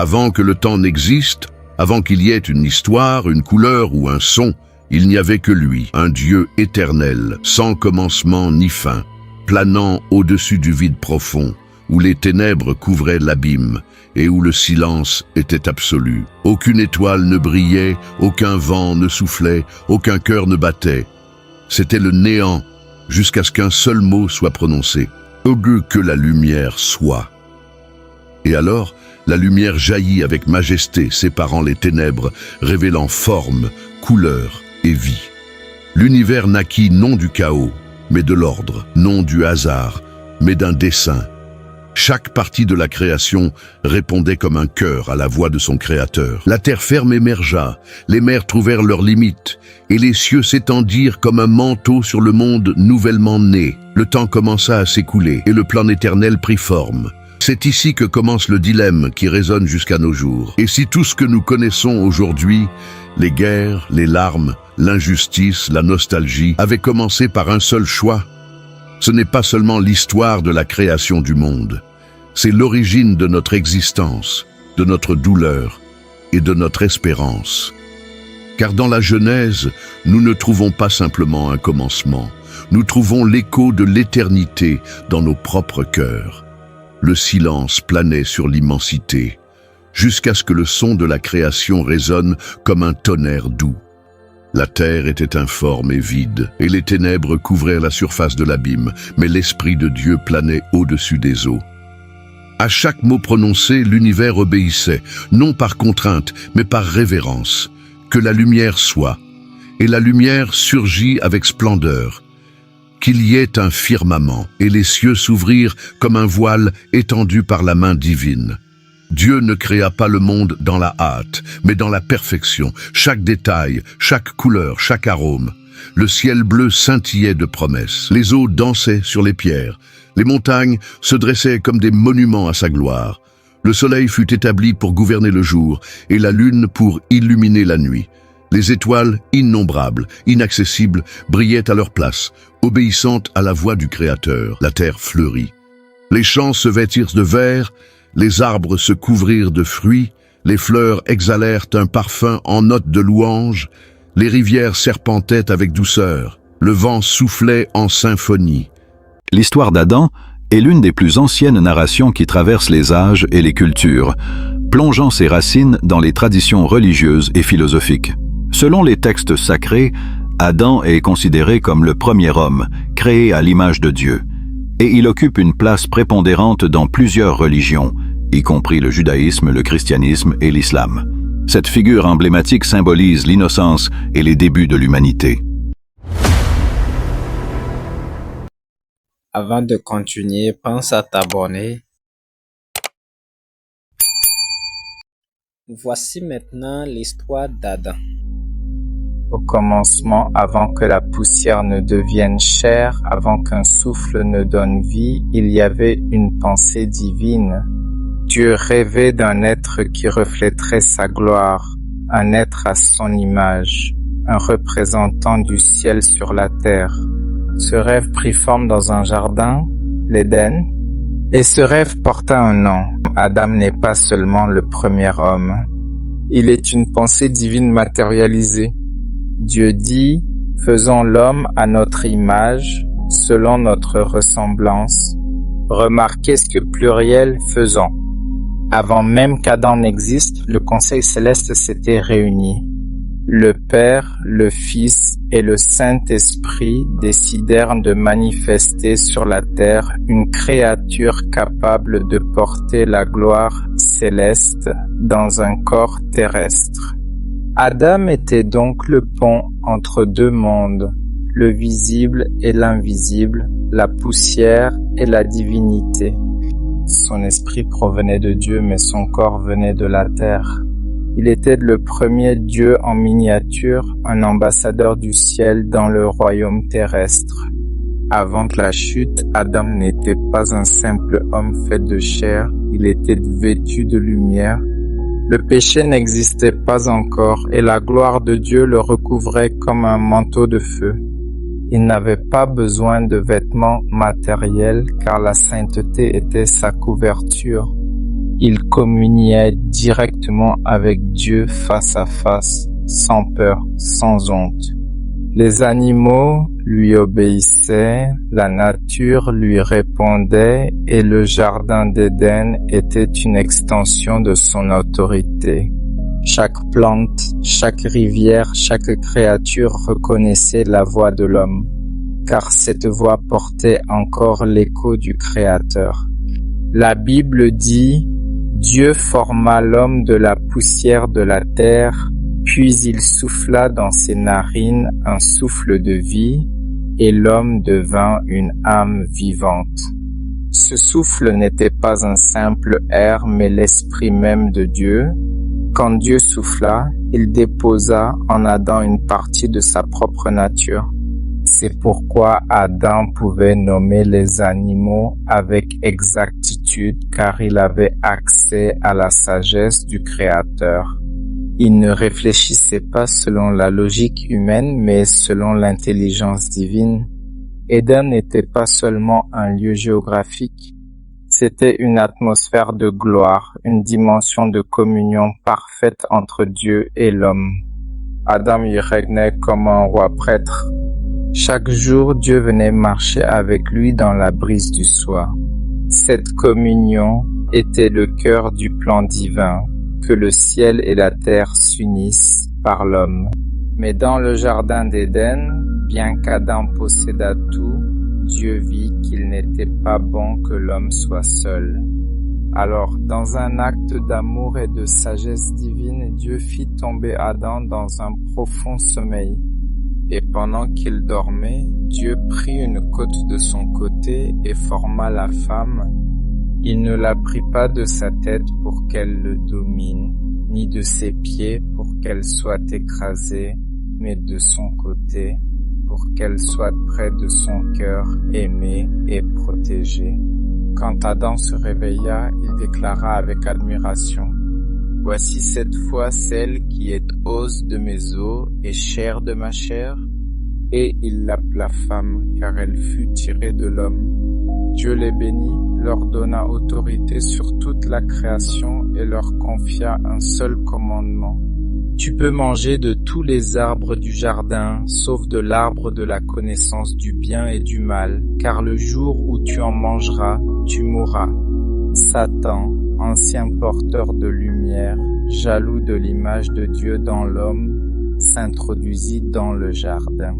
Avant que le temps n'existe, avant qu'il y ait une histoire, une couleur ou un son, il n'y avait que lui, un Dieu éternel, sans commencement ni fin, planant au-dessus du vide profond, où les ténèbres couvraient l'abîme et où le silence était absolu. Aucune étoile ne brillait, aucun vent ne soufflait, aucun cœur ne battait. C'était le néant, jusqu'à ce qu'un seul mot soit prononcé. Que la lumière soit. Et alors, la lumière jaillit avec majesté, séparant les ténèbres, révélant forme, couleur et vie. L'univers naquit non du chaos, mais de l'ordre, non du hasard, mais d'un dessein. Chaque partie de la création répondait comme un chœur à la voix de son créateur. La terre ferme émergea, les mers trouvèrent leurs limites, et les cieux s'étendirent comme un manteau sur le monde nouvellement né. Le temps commença à s'écouler, et le plan éternel prit forme. C'est ici que commence le dilemme qui résonne jusqu'à nos jours. Et si tout ce que nous connaissons aujourd'hui, les guerres, les larmes, l'injustice, la nostalgie, avaient commencé par un seul choix, ce n'est pas seulement l'histoire de la création du monde, c'est l'origine de notre existence, de notre douleur et de notre espérance. Car dans la Genèse, nous ne trouvons pas simplement un commencement, nous trouvons l'écho de l'éternité dans nos propres cœurs. Le silence planait sur l'immensité, jusqu'à ce que le son de la création résonne comme un tonnerre doux. La terre était informe et vide, et les ténèbres couvraient la surface de l'abîme, mais l'Esprit de Dieu planait au-dessus des eaux. À chaque mot prononcé, l'univers obéissait, non par contrainte, mais par révérence. Que la lumière soit, et la lumière surgit avec splendeur. Qu'il y ait un firmament, et les cieux s'ouvrirent comme un voile étendu par la main divine. Dieu ne créa pas le monde dans la hâte, mais dans la perfection, chaque détail, chaque couleur, chaque arôme. Le ciel bleu scintillait de promesses, les eaux dansaient sur les pierres, les montagnes se dressaient comme des monuments à sa gloire. Le soleil fut établi pour gouverner le jour, et la lune pour illuminer la nuit. Les étoiles, innombrables, inaccessibles, brillaient à leur place, obéissantes à la voix du Créateur. La terre fleurit. Les champs se vêtirent de vert, les arbres se couvrirent de fruits, les fleurs exhalèrent un parfum en notes de louange, les rivières serpentaient avec douceur, le vent soufflait en symphonie. L'histoire d'Adam est l'une des plus anciennes narrations qui traversent les âges et les cultures, plongeant ses racines dans les traditions religieuses et philosophiques. Selon les textes sacrés, Adam est considéré comme le premier homme, créé à l'image de Dieu, et il occupe une place prépondérante dans plusieurs religions, y compris le judaïsme, le christianisme et l'islam. Cette figure emblématique symbolise l'innocence et les débuts de l'humanité. Avant de continuer, pense à t'abonner. Voici maintenant l'histoire d'Adam. Au commencement, avant que la poussière ne devienne chair, avant qu'un souffle ne donne vie, il y avait une pensée divine. Dieu rêvait d'un être qui reflèterait sa gloire, un être à son image, un représentant du ciel sur la terre. Ce rêve prit forme dans un jardin, l'Éden, et ce rêve porta un nom. Adam n'est pas seulement le premier homme, il est une pensée divine matérialisée. Dieu dit, faisons l'homme à notre image, selon notre ressemblance. Remarquez ce que pluriel faisons. Avant même qu'Adam n'existe, le Conseil céleste s'était réuni. Le Père, le Fils et le Saint-Esprit décidèrent de manifester sur la terre une créature capable de porter la gloire céleste dans un corps terrestre. Adam était donc le pont entre deux mondes, le visible et l'invisible, la poussière et la divinité. Son esprit provenait de Dieu, mais son corps venait de la terre. Il était le premier Dieu en miniature, un ambassadeur du ciel dans le royaume terrestre. Avant la chute, Adam n'était pas un simple homme fait de chair, il était vêtu de lumière. Le péché n'existait pas encore et la gloire de Dieu le recouvrait comme un manteau de feu. Il n'avait pas besoin de vêtements matériels car la sainteté était sa couverture. Il communiait directement avec Dieu face à face, sans peur, sans honte. Les animaux lui obéissaient, la nature lui répondait et le jardin d'Éden était une extension de son autorité. Chaque plante, chaque rivière, chaque créature reconnaissait la voix de l'homme, car cette voix portait encore l'écho du Créateur. La Bible dit: Dieu forma l'homme de la poussière de la terre, puis il souffla dans ses narines un souffle de vie, et l'homme devint une âme vivante. Ce souffle n'était pas un simple air, mais l'esprit même de Dieu. Quand Dieu souffla, il déposa en Adam une partie de sa propre nature. C'est pourquoi Adam pouvait nommer les animaux avec exactitude, car il avait accès à la sagesse du Créateur. Il ne réfléchissait pas selon la logique humaine, mais selon l'intelligence divine. Éden n'était pas seulement un lieu géographique, c'était une atmosphère de gloire, une dimension de communion parfaite entre Dieu et l'homme. Adam y régnait comme un roi prêtre. Chaque jour, Dieu venait marcher avec lui dans la brise du soir. Cette communion était le cœur du plan divin, que le ciel et la terre s'unissent par l'homme. Mais dans le jardin d'Éden, bien qu'Adam possédât tout, Dieu vit qu'il n'était pas bon que l'homme soit seul. Alors, dans un acte d'amour et de sagesse divine, Dieu fit tomber Adam dans un profond sommeil. Et pendant qu'il dormait, Dieu prit une côte de son côté et forma la femme. Il ne la prit pas de sa tête pour qu'elle le domine, ni de ses pieds pour qu'elle soit écrasée, mais de son côté, pour qu'elle soit près de son cœur, aimée et protégée. Quand Adam se réveilla, il déclara avec admiration: « Voici cette fois celle qui est os de mes os et chair de ma chair. » Et il l'appela femme, car elle fut tirée de l'homme. Dieu les bénit, leur donna autorité sur toute la création et leur confia un seul commandement. Tu peux manger de tous les arbres du jardin, sauf de l'arbre de la connaissance du bien et du mal, car le jour où tu en mangeras, tu mourras. Satan, ancien porteur de lumière, jaloux de l'image de Dieu dans l'homme, s'introduisit dans le jardin.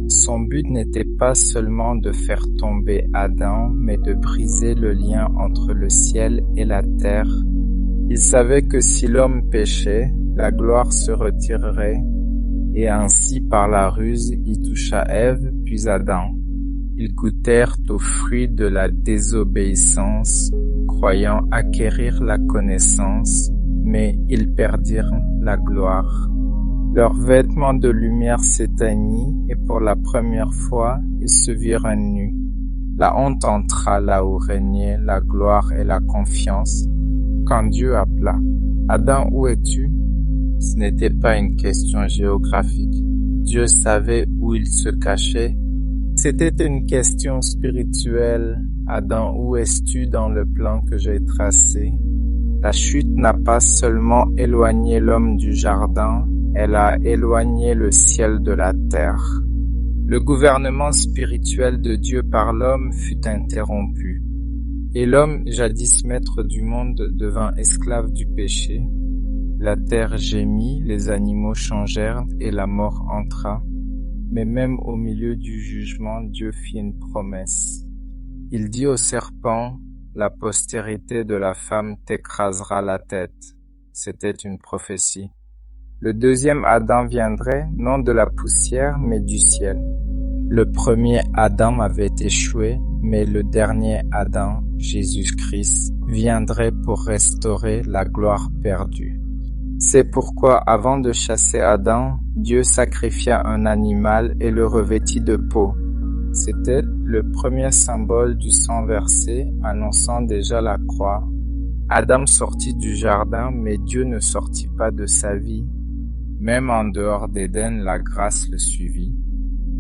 Son but n'était pas seulement de faire tomber Adam, mais de briser le lien entre le ciel et la terre. Il savait que si l'homme péchait, la gloire se retirerait, et ainsi par la ruse il toucha Ève puis Adam. Ils goûtèrent au fruit de la désobéissance, croyant acquérir la connaissance, mais ils perdirent la gloire. Leur vêtement de lumière s'éteignit, et pour la première fois, ils se virent nus. La honte entra là où régnait la gloire et la confiance. Quand Dieu appela: « Adam, où es-tu » Ce n'était pas une question géographique. Dieu savait où il se cachait. C'était une question spirituelle. « Adam, où es-tu dans le plan que j'ai tracé ?» La chute n'a pas seulement éloigné l'homme du jardin, elle a éloigné le ciel de la terre. Le gouvernement spirituel de Dieu par l'homme fut interrompu. Et l'homme, jadis maître du monde, devint esclave du péché. La terre gémit, les animaux changèrent et la mort entra. Mais même au milieu du jugement, Dieu fit une promesse. Il dit au serpent: « La postérité de la femme t'écrasera la tête. » C'était une prophétie. Le deuxième Adam viendrait, non de la poussière, mais du ciel. Le premier Adam avait échoué, mais le dernier Adam, Jésus-Christ, viendrait pour restaurer la gloire perdue. C'est pourquoi, avant de chasser Adam, Dieu sacrifia un animal et le revêtit de peau. C'était le premier symbole du sang versé, annonçant déjà la croix. Adam sortit du jardin, mais Dieu ne sortit pas de sa vie. Même en dehors d'Éden, la grâce le suivit.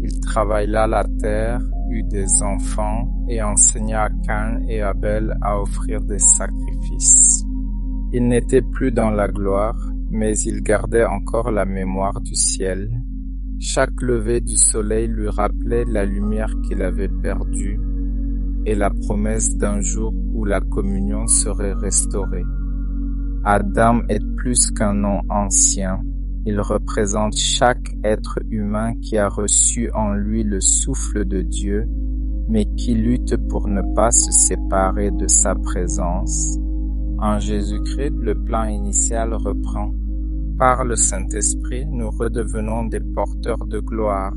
Il travailla la terre, eut des enfants et enseigna à Caïn et Abel à offrir des sacrifices. Il n'était plus dans la gloire, mais il gardait encore la mémoire du ciel. Chaque lever du soleil lui rappelait la lumière qu'il avait perdue et la promesse d'un jour où la communion serait restaurée. Adam est plus qu'un nom ancien. Il représente chaque être humain qui a reçu en lui le souffle de Dieu, mais qui lutte pour ne pas se séparer de sa présence. En Jésus-Christ, le plan initial reprend. Par le Saint-Esprit, nous redevenons des porteurs de gloire.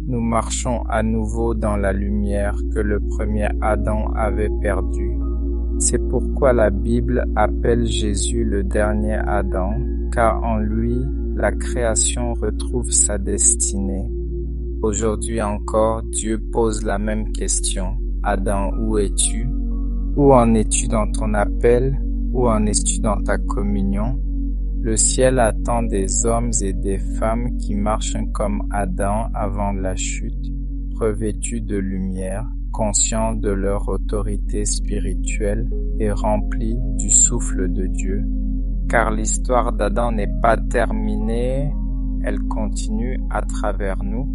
Nous marchons à nouveau dans la lumière que le premier Adam avait perdue. C'est pourquoi la Bible appelle Jésus le dernier Adam, car en lui, la création retrouve sa destinée. Aujourd'hui encore, Dieu pose la même question. Adam, où es-tu? Où en es-tu dans ton appel? Où en es-tu dans ta communion? Le ciel attend des hommes et des femmes qui marchent comme Adam avant la chute, revêtus de lumière, conscients de leur autorité spirituelle et remplis du souffle de Dieu. Car l'histoire d'Adam n'est pas terminée, elle continue à travers nous.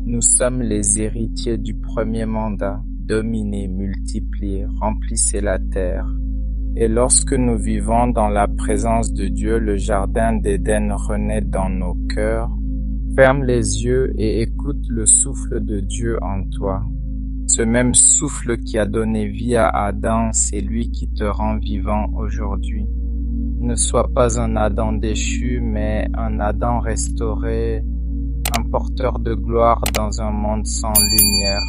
Nous sommes les héritiers du premier mandat. Dominez, multipliez, remplissez la terre. Et lorsque nous vivons dans la présence de Dieu, le jardin d'Éden renaît dans nos cœurs. Ferme les yeux et écoute le souffle de Dieu en toi. Ce même souffle qui a donné vie à Adam, c'est lui qui te rend vivant aujourd'hui. Ne sois pas un Adam déchu, mais un Adam restauré, un porteur de gloire dans un monde sans lumière.